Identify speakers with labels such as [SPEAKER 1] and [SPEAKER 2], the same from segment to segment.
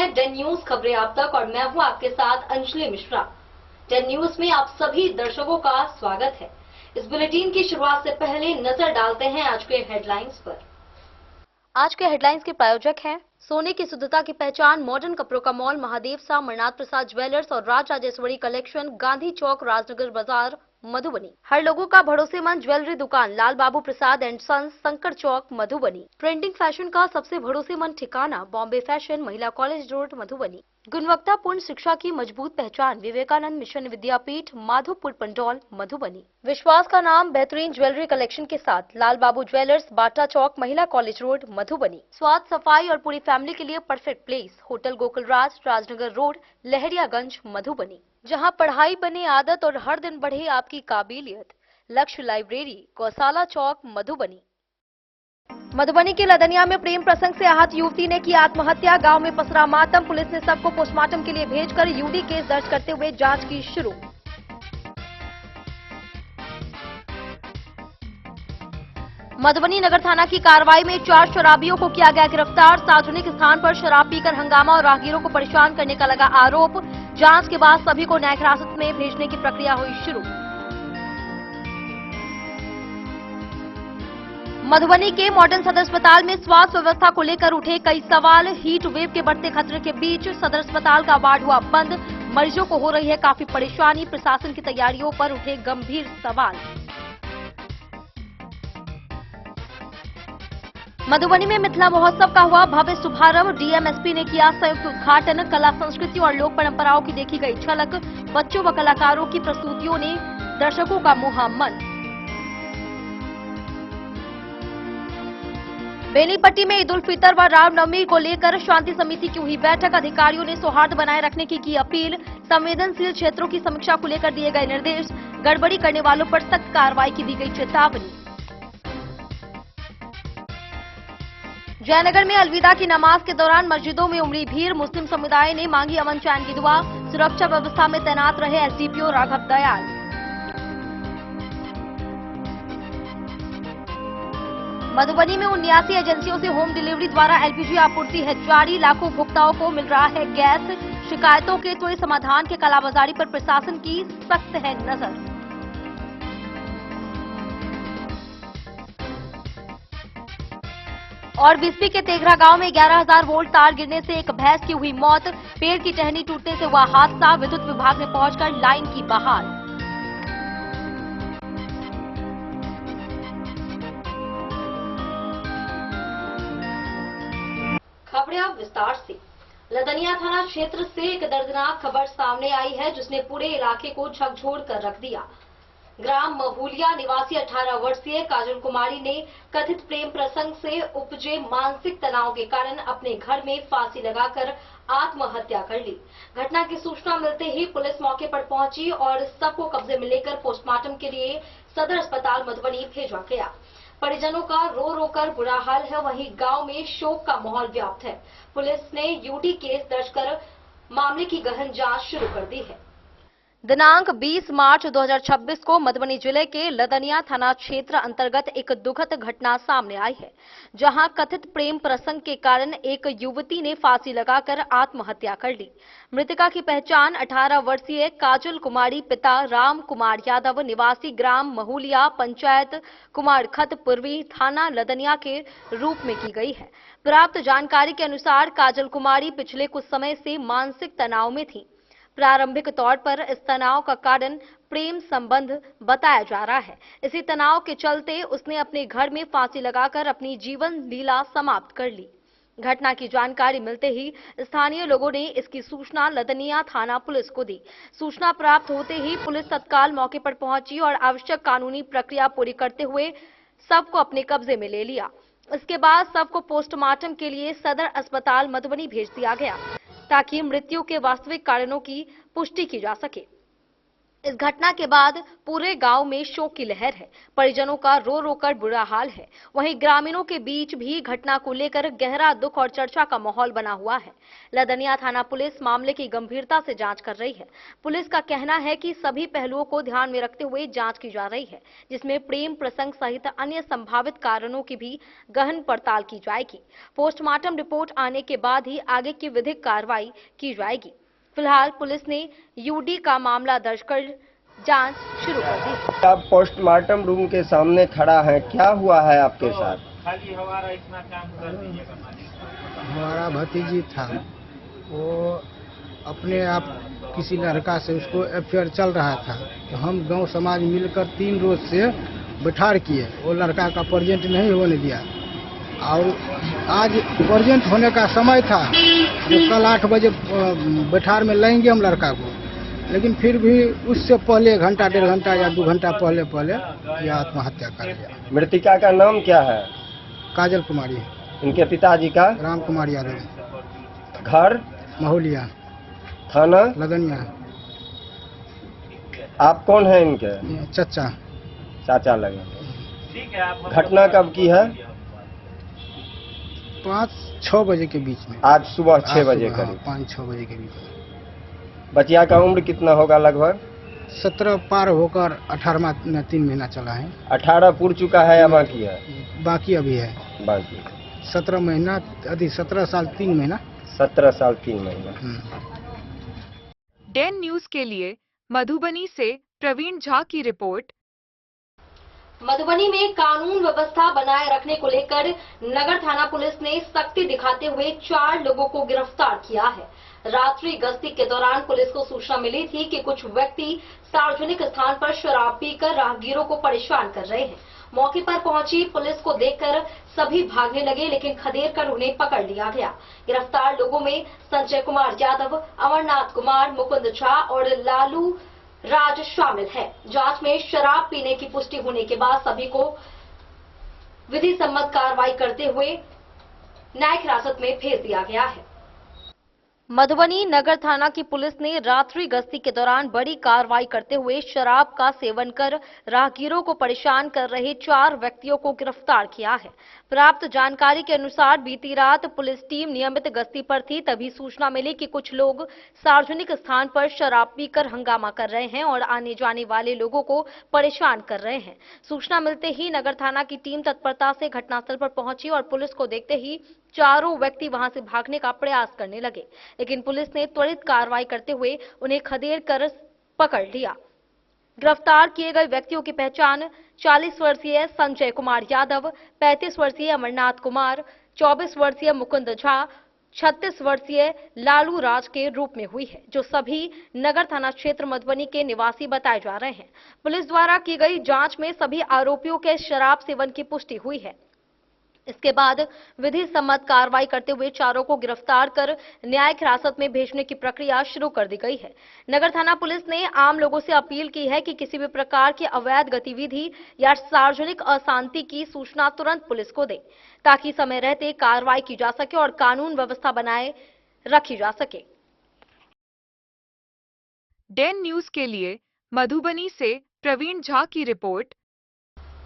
[SPEAKER 1] हैं 10 न्यूज खबरें आप तक और मैं हूं आपके साथ अंजलि मिश्रा। 10 न्यूज में आप सभी दर्शकों का स्वागत है। इस बुलेटिन की शुरुआत से पहले नजर डालते हैं आज के हेडलाइंस पर। आज के हेडलाइंस के प्रायोजक हैं सोने की शुद्धता की पहचान मॉडर्न कपड़ों का मॉल महादेव सा अमरनाथ प्रसाद ज्वेलर्स और राज राजेश्वरी कलेक्शन, गांधी चौक, राजनगर बाजार, मधुबनी। हर लोगों का भरोसेमंद ज्वेलरी दुकान लाल बाबू प्रसाद एंड सन्स, संकर चौक, मधुबनी। ट्रेंडिंग फैशन का सबसे भरोसेमंद ठिकाना बॉम्बे फैशन, महिला कॉलेज रोड, मधुबनी। गुणवत्तापूर्ण शिक्षा की मजबूत पहचान विवेकानंद मिशन विद्यापीठ, माधोपुर पंडौल, मधुबनी। विश्वास का नाम बेहतरीन ज्वेलरी कलेक्शन के साथ लाल बाबू ज्वेलर्स, बाटा चौक, महिला कॉलेज रोड, मधुबनी। स्वाद, सफाई और पूरी फैमिली के लिए परफेक्ट प्लेस होटल गोकुल राज, राजनगर रोड, लहरियागंज, मधुबनी। जहां पढ़ाई बने आदत और हर दिन बढ़े आपकी काबिलियत। लक्ष्य लाइब्रेरी, गौशाला चौक, मधुबनी। मधुबनी के लदनिया में प्रेम प्रसंग से आहत युवती ने की आत्महत्या, गांव में पसरा मातम। पुलिस ने सबको पोस्टमार्टम के लिए भेजकर यूडी केस दर्ज करते हुए जांच की शुरू। मधुबनी नगर थाना की कार्रवाई में 4 शराबियों को किया गया गिरफ्तार। सार्वजनिक स्थान पर शराब पीकर हंगामा और राहगीरों को परेशान करने का लगा आरोप। जांच के बाद सभी को न्यायिक हिरासत में भेजने की प्रक्रिया हुई शुरू। मधुबनी के मॉडर्न सदर अस्पताल में स्वास्थ्य व्यवस्था को लेकर उठे कई सवाल। हीट वेव के बढ़ते खतरे के बीच सदर अस्पताल का वार्ड हुआ बंद। मरीजों को हो रही है काफी परेशानी। प्रशासन की तैयारियों पर उठे गंभीर सवाल। मधुबनी में मिथिला महोत्सव का हुआ भव्य शुभारंभ। डीएमएसपी ने किया संयुक्त उद्घाटन। कला, संस्कृति और लोक परंपराओं की देखी गई झलक। बच्चों व कलाकारों की प्रस्तुतियों ने दर्शकों का मोहा मन। बेनीपट्टी में ईद उल फितर व रामनवमी को लेकर शांति समिति की हुई बैठक। अधिकारियों ने सौहार्द बनाए रखने की अपील। संवेदनशील क्षेत्रों की समीक्षा को लेकर दिए गए निर्देश। गड़बड़ी करने वालों पर सख्त कार्रवाई की दी गई चेतावनी। जयनगर में अलविदा की नमाज के दौरान मस्जिदों में उमड़ी भीड़। मुस्लिम समुदाय ने मांगी अमन चैन की दुआ। सुरक्षा व्यवस्था में तैनात रहे एसडीपीओ राघव दयाल। मधुबनी में 79 एजेंसियों से होम डिलीवरी द्वारा एलपीजी आपूर्ति है जारी। लाखों उपभोक्ताओं को मिल रहा है गैस। शिकायतों के त्वरित समाधान के कालाबाजारी पर प्रशासन की सख्त है नजर। और बिस्फी के तेघरा गांव में 11,000 वोल्ट तार गिरने से एक भैंस की हुई मौत। पेड़ की टहनी टूटने से हुआ हादसा। विद्युत विभाग ने पहुंचकर लाइन की बहाल। खबरें अब विस्तार से। लदनिया थाना क्षेत्र से एक दर्दनाक खबर सामने आई है जिसने पूरे इलाके को झकझोर कर रख दिया। ग्राम महूलिया निवासी 18 वर्षीय काजल कुमारी ने कथित प्रेम प्रसंग से उपजे मानसिक तनाव के कारण अपने घर में फांसी लगाकर आत्महत्या कर ली। घटना की सूचना मिलते ही पुलिस मौके पर पहुंची और सबको कब्जे में लेकर पोस्टमार्टम के लिए सदर अस्पताल मधुबनी भेजा गया। परिजनों का रो रो कर बुरा हाल है। वहीं गांव में शोक का माहौल व्याप्त है। पुलिस ने यूडी केस दर्ज कर मामले की गहन जांच शुरू कर दी है। दिनांक 20 मार्च 2026 को मधुबनी जिले के लदनिया थाना क्षेत्र अंतर्गत एक दुखद घटना सामने आई है, जहां कथित प्रेम प्रसंग के कारण एक युवती ने फांसी लगाकर आत्महत्या कर ली। मृतका की पहचान 18 वर्षीय काजल कुमारी पिता राम कुमार यादव निवासी ग्राम महूलिया पंचायत कुमारखत पूर्वी थाना लदनिया के रूप में की गई है। प्राप्त जानकारी के अनुसार काजल कुमारी पिछले कुछ समय से मानसिक तनाव में थी। प्रारंभिक तौर पर इस तनाव का कारण प्रेम संबंध बताया जा रहा है। इसी तनाव के चलते उसने अपने घर में फांसी लगाकर अपनी जीवन लीला समाप्त कर ली। घटना की जानकारी मिलते ही स्थानीय लोगों ने इसकी सूचना लदनिया थाना पुलिस को दी। सूचना प्राप्त होते ही पुलिस तत्काल मौके पर पहुंची और आवश्यक कानूनी प्रक्रिया पूरी करते हुए सबको अपने कब्जे में ले लिया। इसके बाद सबको पोस्टमार्टम के लिए सदर अस्पताल मधुबनी भेज दिया गया ताकि मृत्यु के वास्तविक कारणों की पुष्टि की जा सके। इस घटना के बाद पूरे गांव में शोक की लहर है। परिजनों का रो रो कर बुरा हाल है। वहीं ग्रामीणों के बीच भी घटना को लेकर गहरा दुख और चर्चा का माहौल बना हुआ है। लदनिया थाना पुलिस मामले की गंभीरता से जांच कर रही है। पुलिस का कहना है कि सभी पहलुओं को ध्यान में रखते हुए जांच की जा रही है, जिसमें प्रेम प्रसंग सहित अन्य संभावित कारणों की भी गहन पड़ताल की जाएगी। पोस्टमार्टम रिपोर्ट आने के बाद ही आगे की विधिक कार्रवाई की जाएगी। फिलहाल पुलिस ने यूडी का मामला दर्ज कर जांच शुरू कर दी।
[SPEAKER 2] आप पोस्टमार्टम रूम के सामने खड़ा है, क्या हुआ है आपके साथ?
[SPEAKER 3] खाली हमारा इतना काम कर दीजिएगा।
[SPEAKER 4] हमारा भतीजी था, वो अपने आप किसी लड़का से उसको अफेयर चल रहा था, तो हम गांव समाज मिलकर 3 रोज से बैठार किए। वो लड़का का प्रेजेंट नहीं होने दिया और आज प्रेजेंट होने का समय था, जो कल 8 बजे बैठार में लेंगे हम लड़का को, लेकिन फिर भी उससे पहले घंटा 1.5 घंटा या 2 घंटा पहले यह आत्महत्या कर लिया।
[SPEAKER 2] मृतिका का नाम क्या है?
[SPEAKER 4] काजल कुमारी।
[SPEAKER 2] इनके पिताजी का?
[SPEAKER 4] राम कुमार यादव।
[SPEAKER 2] घर?
[SPEAKER 4] महुलिया।
[SPEAKER 2] थाना?
[SPEAKER 4] लदनिया।
[SPEAKER 2] आप कौन है इनके?
[SPEAKER 4] चाचा
[SPEAKER 2] लगे। घटना कब की है?
[SPEAKER 4] 5-6 बजे के बीच में।
[SPEAKER 2] आज सुबह 6 बजे करीब।
[SPEAKER 4] 5-6 बजे के बीच में।
[SPEAKER 2] बचिया का उम्र कितना होगा लगभग?
[SPEAKER 4] 17 पार होकर 18वां 3 महीना चला है।
[SPEAKER 2] 18 पूर चुका है या बाकी है?
[SPEAKER 4] बाकी अभी है।
[SPEAKER 2] बाकी
[SPEAKER 4] 17 महीना, 17 साल 3 महीना।
[SPEAKER 2] 17 साल 3 महीना।
[SPEAKER 5] डेन न्यूज के लिए मधुबनी से प्रवीण झा की रिपोर्ट।
[SPEAKER 1] मधुबनी में कानून व्यवस्था बनाए रखने को लेकर नगर थाना पुलिस ने सख्ती दिखाते हुए 4 लोगों को गिरफ्तार किया है। रात्रि गश्ती के दौरान पुलिस को सूचना मिली थी कि कुछ व्यक्ति सार्वजनिक स्थान पर शराब पीकर राहगीरों को परेशान कर रहे हैं। मौके पर पहुंची पुलिस को देखकर सभी भागने लगे, लेकिन खदेड़ कर उन्हें पकड़ लिया गया। गिरफ्तार लोगों में संजय कुमार यादव, अमरनाथ कुमार, मुकुंद झा और लालू राज शामिल है। जांच में शराब पीने की पुष्टि होने के बाद सभी को विधि सम्मत कार्रवाई करते हुए न्यायिक हिरासत में भेज दिया गया है। मधुबनी नगर थाना की पुलिस ने रात्रि गश्ती के दौरान बड़ी कार्रवाई करते हुए शराब का सेवन कर राहगीरों को परेशान कर रहे 4 व्यक्तियों को गिरफ्तार किया है। प्राप्त जानकारी के अनुसार बीती रात पुलिस टीम नियमित गश्ती पर थी, तभी सूचना मिली कि कुछ लोग सार्वजनिक स्थान पर शराब पीकर हंगामा कर रहे हैं और आने जाने वाले लोगों को परेशान कर रहे हैं। सूचना मिलते ही नगर थाना की टीम तत्परता से घटनास्थल पर पहुंची और पुलिस को देखते ही चारों व्यक्ति वहां से भागने का प्रयास करने लगे, लेकिन पुलिस ने त्वरित कार्रवाई करते हुए उन्हें खदेड़ कर पकड़ लिया। गिरफ्तार किए गए व्यक्तियों की पहचान 40 वर्षीय संजय कुमार यादव, 35 वर्षीय अमरनाथ कुमार, 24 वर्षीय मुकुंद झा, 36 वर्षीय लालू राज के रूप में हुई है, जो सभी नगर थाना क्षेत्र मधुबनी के निवासी बताए जा रहे हैं। पुलिस द्वारा की गई जांच में सभी आरोपियों के शराब सेवन की पुष्टि हुई है। इसके बाद विधि सम्मत कार्रवाई करते हुए चारों को गिरफ्तार कर न्यायिक हिरासत में भेजने की प्रक्रिया शुरू कर दी गई है। नगर थाना पुलिस ने आम लोगों से अपील की है कि किसी भी प्रकार की अवैध गतिविधि या सार्वजनिक अशांति की सूचना तुरंत पुलिस को दे, ताकि समय रहते कार्रवाई की जा सके और कानून व्यवस्था बनाए रखी जा सके।
[SPEAKER 5] डेन न्यूज के लिए मधुबनी से प्रवीण झा की रिपोर्ट।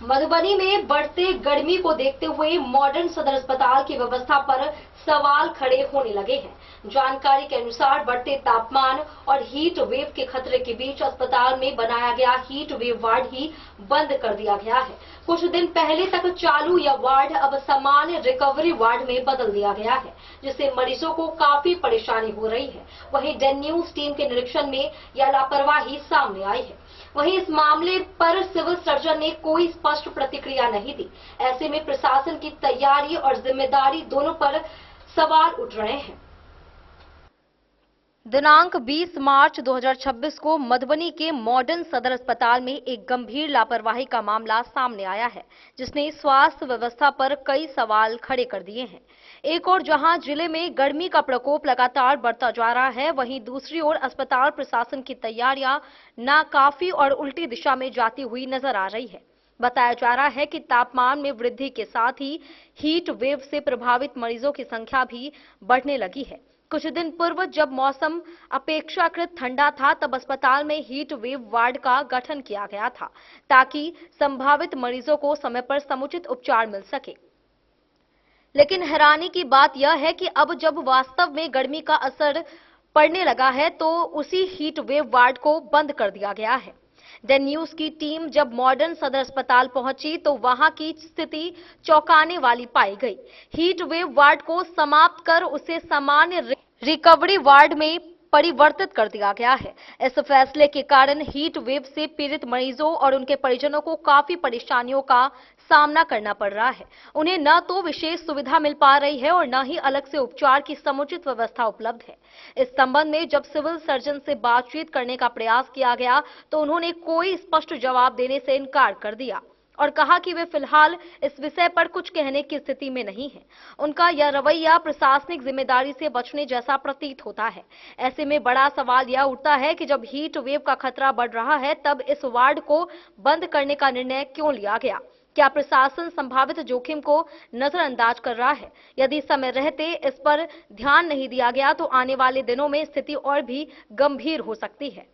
[SPEAKER 1] मधुबनी में बढ़ते गर्मी को देखते हुए मॉडर्न सदर अस्पताल की व्यवस्था पर सवाल खड़े होने लगे हैं। जानकारी के अनुसार बढ़ते तापमान और हीट वेव के खतरे के बीच अस्पताल में बनाया गया हीट वेव वार्ड ही बंद कर दिया गया है। कुछ दिन पहले तक चालू यह वार्ड अब सामान्य रिकवरी वार्ड में बदल दिया गया है, जिससे मरीजों को काफी परेशानी हो रही है। वहीं डेन न्यूज टीम के निरीक्षण में यह लापरवाही सामने आई है। वहीं इस मामले पर सिविल सर्जन ने कोई स्पष्ट प्रतिक्रिया नहीं दी। ऐसे में प्रशासन की तैयारी और जिम्मेदारी दोनों पर सवाल उठ रहे हैं। दिनांक 20 मार्च 2026 को मधुबनी के मॉडर्न सदर अस्पताल में एक गंभीर लापरवाही का मामला सामने आया है, जिसने स्वास्थ्य व्यवस्था पर कई सवाल खड़े कर दिए हैं। एक और जहां जिले में गर्मी का प्रकोप लगातार बढ़ता जा रहा है, वहीं दूसरी ओर अस्पताल प्रशासन की तैयारियां नाकाफी और उल्टी दिशा में जाती हुई नजर आ रही है। बताया जा रहा है कि तापमान में वृद्धि के साथ ही हीट वेव से प्रभावित मरीजों की संख्या भी बढ़ने लगी है। कुछ दिन पूर्व जब मौसम अपेक्षाकृत ठंडा था तब अस्पताल में हीट वेव वार्ड का गठन किया गया था ताकि संभावित मरीजों को समय पर समुचित उपचार मिल सके। लेकिन हैरानी की बात यह है कि अब जब वास्तव में गर्मी का असर पड़ने लगा है तो उसी हीट वेव वार्ड को बंद कर दिया गया है। द न्यूज की टीम जब मॉडर्न सदर अस्पताल पहुंची तो वहां की स्थिति चौंकाने वाली पाई गई। हीट वेव वार्ड को समाप्त कर उसे सामान्य रिकवरी वार्ड में परिवर्तित कर दिया गया है। इस फैसले के कारण हीट वेव से पीड़ित मरीजों और उनके परिजनों को काफी परेशानियों का सामना करना पड़ रहा है। उन्हें न तो विशेष सुविधा मिल पा रही है और न ही अलग से उपचार की समुचित व्यवस्था उपलब्ध है। इस संबंध में जब सिविल सर्जन से बातचीत करने का प्रयास किया गया तो उन्होंने कोई स्पष्ट जवाब देने से इनकार कर दिया और कहा कि वे फिलहाल इस विषय पर कुछ कहने की स्थिति में नहीं है। उनका यह रवैया प्रशासनिक जिम्मेदारी से बचने जैसा प्रतीत होता है। ऐसे में बड़ा सवाल यह उठता है कि जब हीट वेव का खतरा बढ़ रहा है तब इस वार्ड को बंद करने का निर्णय क्यों लिया गया? क्या प्रशासन संभावित जोखिम को नजरअंदाज कर रहा है? यदि समय रहते इस पर ध्यान नहीं दिया गया तो आने वाले दिनों में स्थिति और भी गंभीर हो सकती है।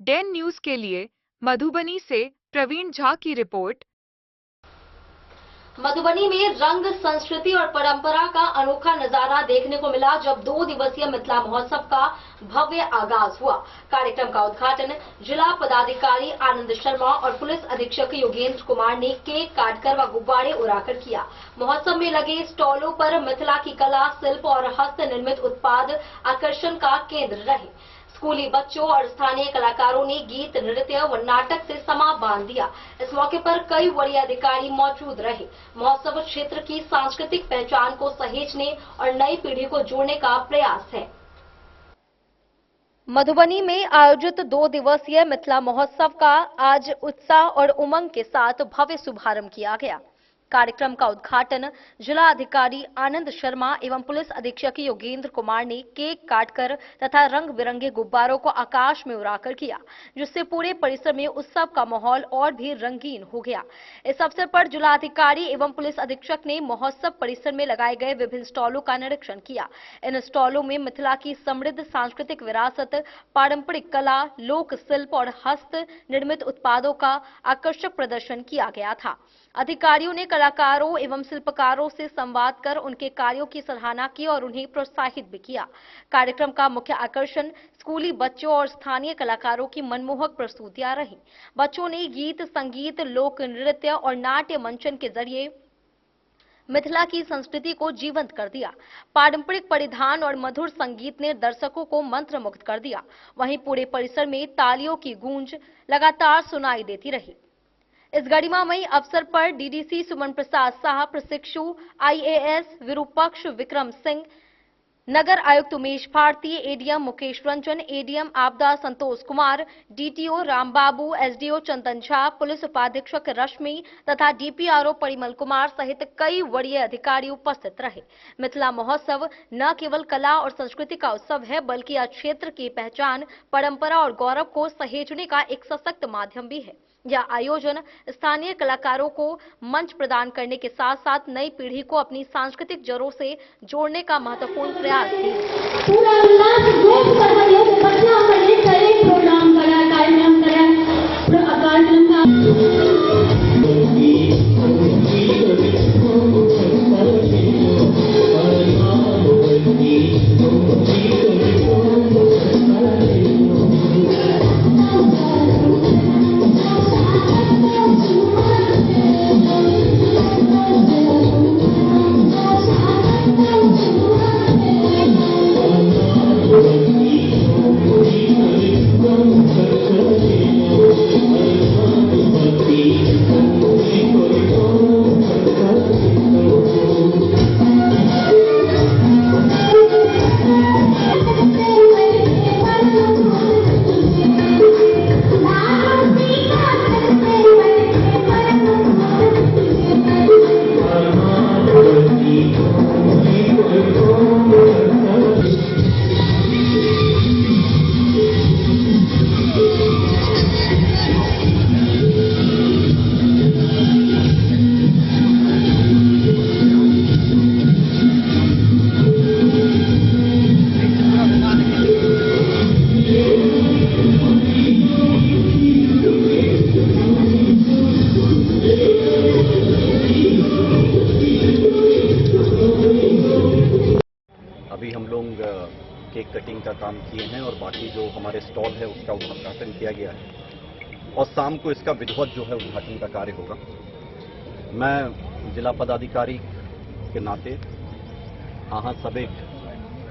[SPEAKER 5] डेन न्यूज के लिए मधुबनी से प्रवीण झा की रिपोर्ट।
[SPEAKER 1] मधुबनी में रंग, संस्कृति और परंपरा का अनोखा नजारा देखने को मिला जब 2 दिवसीय मिथिला महोत्सव का भव्य आगाज हुआ। कार्यक्रम का उद्घाटन जिला पदाधिकारी आनंद शर्मा और पुलिस अधीक्षक योगेंद्र कुमार ने केक काटकर व गुब्बारे उड़ाकर किया। महोत्सव में लगे स्टॉलों पर मिथिला की कला, शिल्प और हस्त निर्मित उत्पाद आकर्षण का केंद्र रहे। स्कूली बच्चों और स्थानीय कलाकारों ने गीत, नृत्य व नाटक से समा बांध दिया। इस मौके पर कई वरीय अधिकारी मौजूद रहे। महोत्सव क्षेत्र की सांस्कृतिक पहचान को सहेजने और नई पीढ़ी को जोड़ने का प्रयास है। मधुबनी में आयोजित 2 दिवसीय मिथिला महोत्सव का आज उत्साह और उमंग के साथ भव्य शुभारंभ किया गया। कार्यक्रम का उद्घाटन जिला अधिकारी आनंद शर्मा एवं पुलिस अधीक्षक योगेंद्र कुमार ने केक काटकर तथा रंग बिरंगे गुब्बारों को आकाश में उड़ाकर किया, जिससे पूरे परिसर में उत्सव का माहौल और भी रंगीन हो गया। इस अवसर पर जिला अधिकारी एवं पुलिस अधीक्षक ने महोत्सव परिसर में लगाए गए विभिन्न स्टॉलों का निरीक्षण किया। इन स्टॉलों में मिथिला की समृद्ध सांस्कृतिक विरासत, पारंपरिक कला, लोक शिल्प और हस्त निर्मित उत्पादों का आकर्षक प्रदर्शन किया गया था। अधिकारियों ने कलाकारों एवं शिल्पकारों से संवाद कर उनके कार्यों की सराहना की और उन्हें प्रोत्साहित भी किया। कार्यक्रम का मुख्य आकर्षण स्कूली बच्चों और स्थानीय कलाकारों की मनमोहक प्रस्तुतियां रहीं। बच्चों ने गीत, संगीत, लोक नृत्य और नाट्य मंचन के जरिए मिथिला की संस्कृति को जीवंत कर दिया। पारंपरिक परिधान और मधुर संगीत ने दर्शकों को मंत्रमुग्ध कर दिया। वहीं पूरे परिसर में तालियों की गूंज लगातार सुनाई देती रही। इस गरिमामयी अवसर पर डीडीसी सुमन प्रसाद शाह, प्रशिक्षु IAS विरूपक्ष विक्रम सिंह, नगर आयुक्त उमेश भारती, एडीएम मुकेश रंजन, एडीएम आपदा Santosh Kumar, DTO Rambabu, SDO Chandan Jha, police उपाधीक्षक रश्मि तथा DPRO परिमल कुमार सहित कई वरीय अधिकारी उपस्थित रहे। मिथिला महोत्सव न केवल कला और संस्कृति का उत्सव है बल्कि यह क्षेत्र की पहचान, परंपरा और गौरव को सहेजने का एक सशक्त माध्यम भी है। यह आयोजन स्थानीय कलाकारों को मंच प्रदान करने के साथ साथ नई पीढ़ी को अपनी सांस्कृतिक जड़ों से जोड़ने का महत्वपूर्ण प्रयास भी है।
[SPEAKER 6] पूरा प्रोग्राम करा, कार्यक्रम करा
[SPEAKER 7] उद्घाटन का काम किए हैं और बाकी जो हमारे स्टॉल है उसका उद्घाटन किया गया है और शाम को इसका विधिवत जो है उद्घाटन का कार्य होगा। मैं जिला पदाधिकारी के नाते अहाँ सब एक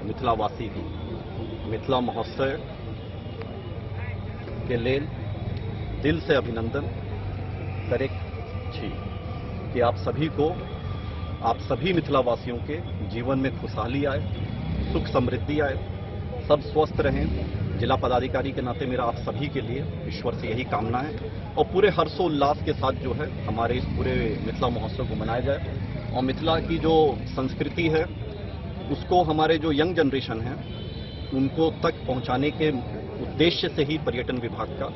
[SPEAKER 7] मिथिलावासी की मिथिला महोत्सव के लेल दिल से अभिनंदन करैत छी कि आप सभी मिथिलावासियों के जीवन में खुशहाली आए, सुख समृद्धि आए, सब स्वस्थ रहें। जिला पदाधिकारी के नाते मेरा आप सभी के लिए ईश्वर से यही कामना है और पूरे हर्षोल्लास के साथ जो है हमारे इस पूरे मिथिला महोत्सव को मनाया जाए और मिथिला की जो संस्कृति है उसको हमारे जो यंग जनरेशन है उनको तक पहुंचाने के उद्देश्य से ही पर्यटन विभाग का,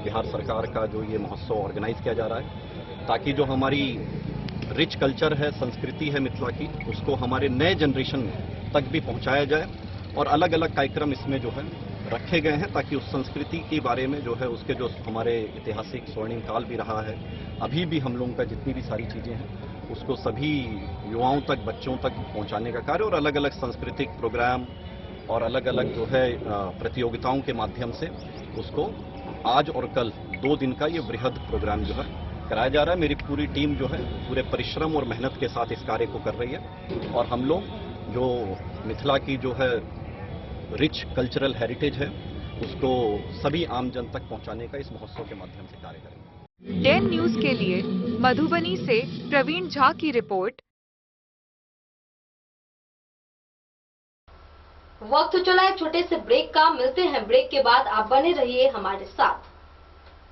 [SPEAKER 7] बिहार सरकार का जो ये महोत्सव ऑर्गेनाइज किया जा रहा है ताकि जो हमारी रिच कल्चर है, संस्कृति है मिथिला की, उसको हमारे नए जनरेशन तक भी पहुंचाया जाए और अलग अलग कार्यक्रम इसमें जो है रखे गए हैं ताकि उस संस्कृति के बारे में जो है उसके जो हमारे ऐतिहासिक स्वर्णिम काल भी रहा है, अभी भी हम लोगों का जितनी भी सारी चीज़ें हैं उसको सभी युवाओं तक, बच्चों तक पहुंचाने का कार्य और अलग अलग सांस्कृतिक प्रोग्राम और अलग अलग जो है प्रतियोगिताओं के माध्यम से उसको आज और कल 2 दिन का ये बृहद प्रोग्राम जो है कराया जा रहा है। मेरी पूरी टीम जो है पूरे परिश्रम और मेहनत के साथ इस कार्य को कर रही है और हम लोग जो मिथिला की जो है रिच कल्चरल हेरिटेज है उसको सभी आम जन तक पहुंचाने का इस महोत्सव के माध्यम से कार्य करेंगे।
[SPEAKER 5] 10 न्यूज के लिए मधुबनी से प्रवीण झा की रिपोर्ट।
[SPEAKER 1] वक्त चला एक छोटे से ब्रेक का, मिलते हैं ब्रेक के बाद। आप बने रहिए हमारे साथ।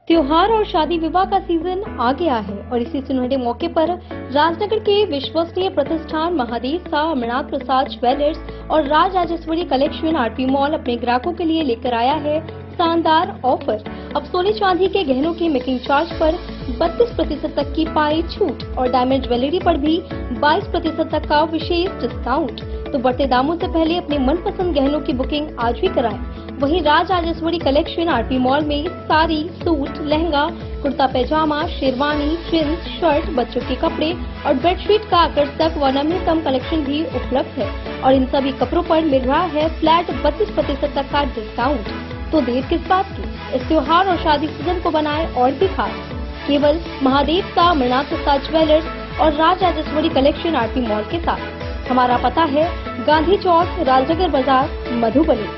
[SPEAKER 6] त्योहार और शादी विवाह का सीजन आ गया है और इसी सुनहरे मौके पर राजनगर के विश्वसनीय प्रतिष्ठान महादेव शाह अमरनाथ प्रसाद ज्वेलर्स और Raj Rajeshwari collection RP mall अपने ग्राहकों के लिए लेकर आया है शानदार ऑफर। अब सोने चांदी के गहनों के मेकिंग चार्ज पर 32% तक की पाई छूट और डायमंड ज्वेलरी पर भी 22% तक का विशेष डिस्काउंट। तो बढ़ते दामों से पहले अपने मनपसंद गहनों की बुकिंग आज भी कराएं। वहीं Raj Rajeshwari collection RP mall में साड़ी, सूट, लहंगा, कुर्ता पैजामा, शेरवानी, जींस, शर्ट, बच्चों के कपड़े और बेडशीट का आकर्षक व नवीनतम कलेक्शन भी उपलब्ध है और इन सभी कपड़ों पर मिल रहा है फ्लैट 32% तक का डिस्काउंट। तो देर किस बात की, इस त्योहार और शादी सीजन को बनाए और भी खास। केवल महादेव शाह अमरनाथ प्रसाद ज्वेलर्स और Raj Rajeshwari collection RP mall के साथ। हमारा पता है गांधी चौक, राजनगर बाजार, मधुबनी।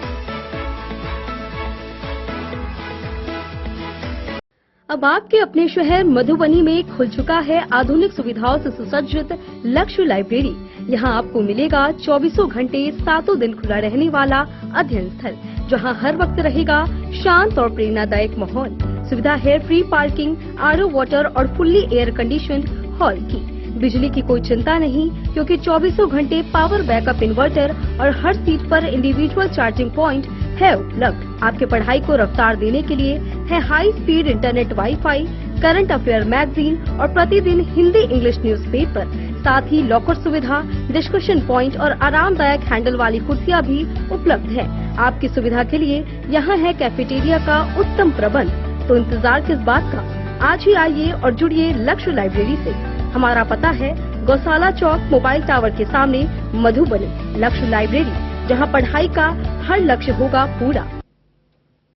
[SPEAKER 6] अब आपके अपने शहर मधुबनी में खुल चुका है आधुनिक सुविधाओं से सुसज्जित लक्ष्य लाइब्रेरी। यहाँ आपको मिलेगा 24 घंटे 7 दिन खुला रहने वाला अध्ययन स्थल, जहाँ हर वक्त रहेगा शांत और प्रेरणादायक माहौल। सुविधा है फ्री पार्किंग, आरओ वाटर और फुल्ली एयर कंडीशन्ड हॉल की। बिजली की कोई चिंता नहीं, क्योंकि 24 घंटे पावर बैकअप इन्वर्टर और हर सीट पर इंडिविजुअल चार्जिंग पॉइंट है उपलब्ध। आपके पढ़ाई को रफ्तार देने के लिए है high speed internet, wifi, current affair magazine और प्रतिदिन हिंदी इंग्लिश न्यूज़पेपर। साथ ही लॉकर सुविधा, डिस्कशन पॉइंट और आरामदायक हैंडल वाली कुर्सियां भी उपलब्ध है। आपकी सुविधा के लिए यहाँ है कैफेटेरिया का उत्तम प्रबंध। तो इंतजार किस बात का, आज ही आइए और जुड़िए लक्ष्य लाइब्रेरी से। हमारा पता है गौशाला चौक, मोबाइल टावर के सामने, मधुबनी। लक्ष्य लाइब्रेरी, जहां पढ़ाई का हर लक्ष्य होगा पूरा।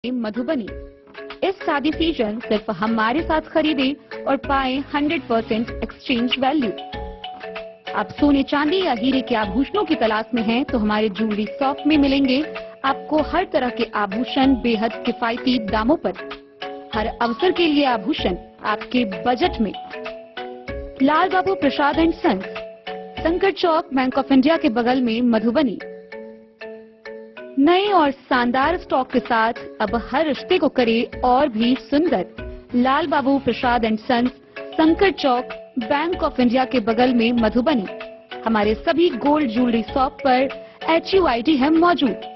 [SPEAKER 8] मधुबनी, इस शादी सीजन सिर्फ हमारे साथ खरीदे और पाए 100% एक्सचेंज वैल्यू। आप सोने चांदी या हीरे के आभूषणों की तलाश में हैं तो हमारे ज्वेलरी शॉप में मिलेंगे आपको हर तरह के आभूषण बेहद किफायती दामों पर। हर अवसर के लिए आभूषण आपके बजट में। लाल बाबू प्रसाद एंड सन्स, संकट चौक, बैंक ऑफ इंडिया के बगल में, मधुबनी। नए और शानदार स्टॉक के साथ अब हर रिश्ते को करे और भी सुंदर। लाल बाबू प्रसाद एंड सन्स, संकट चौक, बैंक ऑफ इंडिया के बगल में, मधुबनी। हमारे सभी गोल्ड ज्वेलरी शॉप पर HUID है मौजूद।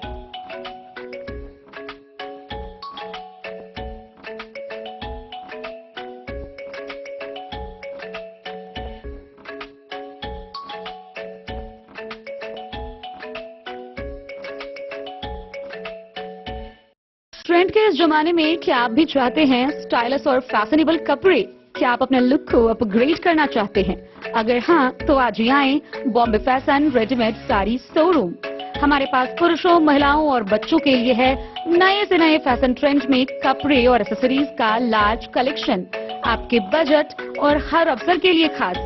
[SPEAKER 8] ट्रेंड के इस जमाने में क्या आप भी चाहते हैं स्टाइलिश और फैशनेबल कपड़े? क्या आप अपने लुक को अपग्रेड करना चाहते हैं? अगर हाँ, तो आज ही आएं Bombay fashion readymade sari showroom. हमारे पास पुरुषों, महिलाओं और बच्चों के लिए है नए से नए फैशन ट्रेंड में कपड़े और एक्सेसरीज का लार्ज कलेक्शन। आपके बजट और हर अवसर के लिए खास,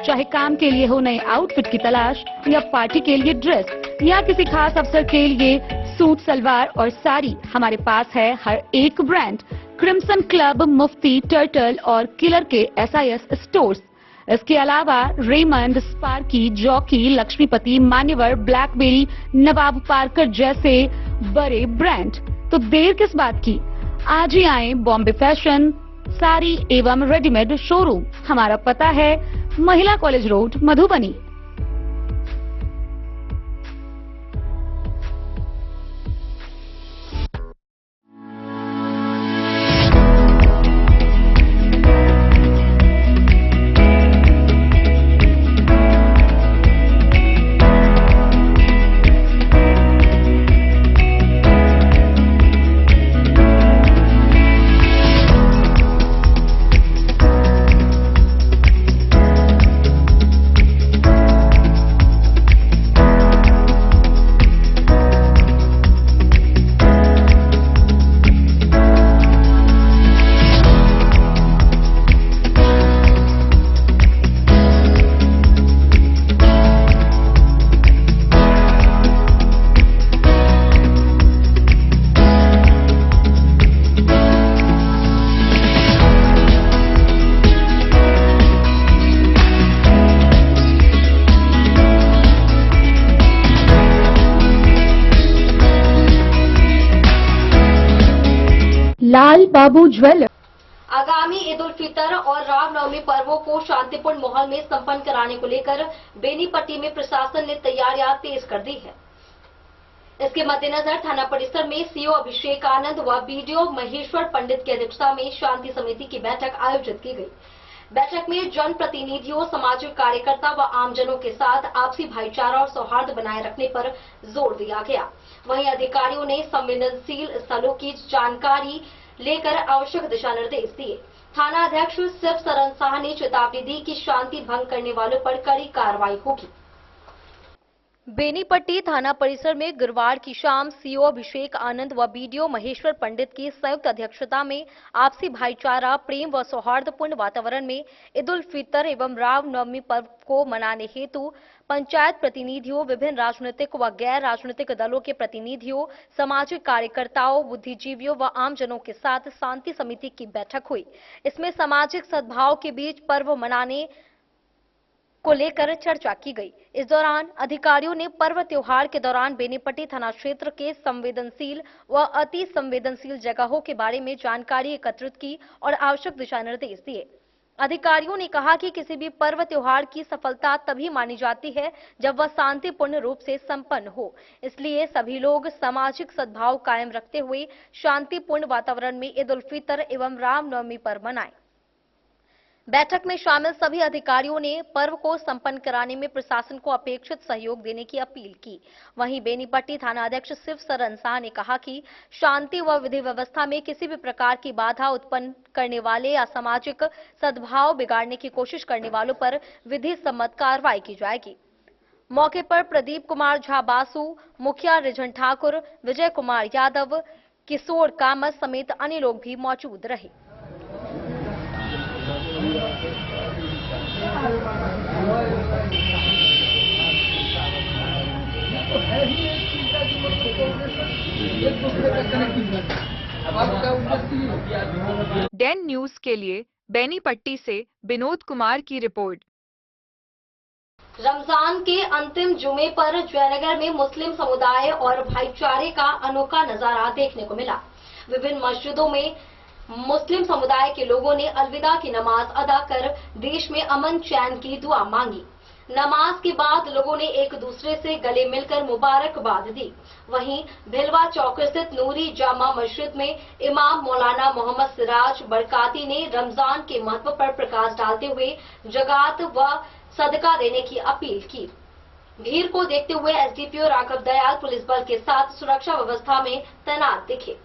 [SPEAKER 8] चाहे काम के लिए हो नए आउटफिट की तलाश या पार्टी के लिए ड्रेस या किसी खास अवसर के लिए सूट, सलवार और साड़ी, हमारे पास है हर एक ब्रांड। क्रिम्सन क्लब, मुफ्ती, टर्टल और किलर के SIS स्टोर्स। इसके अलावा रेमंड, स्पार्की, जॉकी, लक्ष्मीपति, मान्यवर, ब्लैकबेरी, नवाब पार्कर जैसे बड़े ब्रांड। तो देर किस बात की, आज ही आए बॉम्बे फैशन साड़ी एवं रेडीमेड शोरूम। हमारा पता है महिला कॉलेज रोड, मधुबनी। लाल बाबू ज्वेलर।
[SPEAKER 1] आगामी ईद उल फितर और रामनवमी पर्वों को शांतिपूर्ण माहौल में संपन्न कराने को लेकर बेनीपट्टी में प्रशासन ने तैयारियां तेज कर दी है। इसके मद्देनजर थाना परिसर में सीओ अभिषेक आनंद व BDO महेश्वर पंडित की अध्यक्षता में शांति समिति की बैठक आयोजित की गई। बैठक में जनप्रतिनिधियों, सामाजिक कार्यकर्ता व आमजनों के साथ आपसी भाईचारा और सौहार्द बनाए रखने पर जोर दिया गया। वहीं अधिकारियों ने संवेदनशील स्थलों की जानकारी लेकर आवश्यक दिशा निर्देश दिए। थाना अध्यक्ष शिव शरण शाह ने चेतावनी दी कि शांति भंग करने वालों पर कड़ी कार्रवाई होगी। बेनीपट्टी थाना परिसर में गुरुवार की शाम सीओ अभिषेक आनंद व BDO महेश्वर पंडित की संयुक्त अध्यक्षता में आपसी भाईचारा, प्रेम व सौहार्दपूर्ण वातावरण में ईद उल फितर एवं रामनवमी पर्व को मनाने हेतु पंचायत प्रतिनिधियों, विभिन्न राजनीतिक व गैर राजनीतिक दलों के प्रतिनिधियों, सामाजिक कार्यकर्ताओं, बुद्धिजीवियों व आमजनों के साथ शांति समिति की बैठक हुई। इसमें सामाजिक सद्भाव के बीच पर्व मनाने को लेकर चर्चा की गई। इस दौरान अधिकारियों ने पर्व त्योहार के दौरान बेनीपट्टी थाना क्षेत्र के संवेदनशील व अति संवेदनशील जगहों के बारे में जानकारी एकत्रित की और आवश्यक दिशा निर्देश दिए। अधिकारियों ने कहा कि किसी भी पर्व त्योहार की सफलता तभी मानी जाती है जब वह शांतिपूर्ण रूप से संपन्न हो। इसलिए सभी लोग सामाजिक सद्भाव कायम रखते हुए शांतिपूर्ण वातावरण में ईद उल फितर एवं रामनवमी पर्व मनाएं। बैठक में शामिल सभी अधिकारियों ने पर्व को संपन्न कराने में प्रशासन को अपेक्षित सहयोग देने की अपील की। वहीं बेनीपट्टी थाना अध्यक्ष शिव शरण शाह ने कहा कि शांति व विधि व्यवस्था में किसी भी प्रकार की बाधा उत्पन्न करने वाले, असामाजिक सद्भाव बिगाड़ने की कोशिश करने वालों पर विधि सम्मत कार्रवाई की जाएगी। मौके पर प्रदीप कुमार झा बासु, मुखिया रिझन ठाकुर, विजय कुमार यादव, किशोर कामत समेत अन्य लोग भी मौजूद रहे।
[SPEAKER 5] डेन न्यूज के लिए बेनीपट्टी से विनोद कुमार की रिपोर्ट।
[SPEAKER 1] रमजान के अंतिम जुमे पर जयनगर में मुस्लिम समुदाय और भाईचारे का अनोखा नजारा देखने को मिला। विभिन्न मस्जिदों में मुस्लिम समुदाय के लोगों ने अलविदा की नमाज अदा कर देश में अमन चैन की दुआ मांगी। नमाज के बाद लोगों ने एक दूसरे से गले मिलकर मुबारकबाद दी। वहीं भिलवा चौक स्थित नूरी जामा मस्जिद में इमाम मौलाना मोहम्मद सिराज बरकाती ने रमजान के महत्व पर प्रकाश डालते हुए जकात व सदका देने की अपील की। भीड़ को देखते हुए SDPO राघव दयाल पुलिस बल के साथ सुरक्षा व्यवस्था में तैनात दिखे।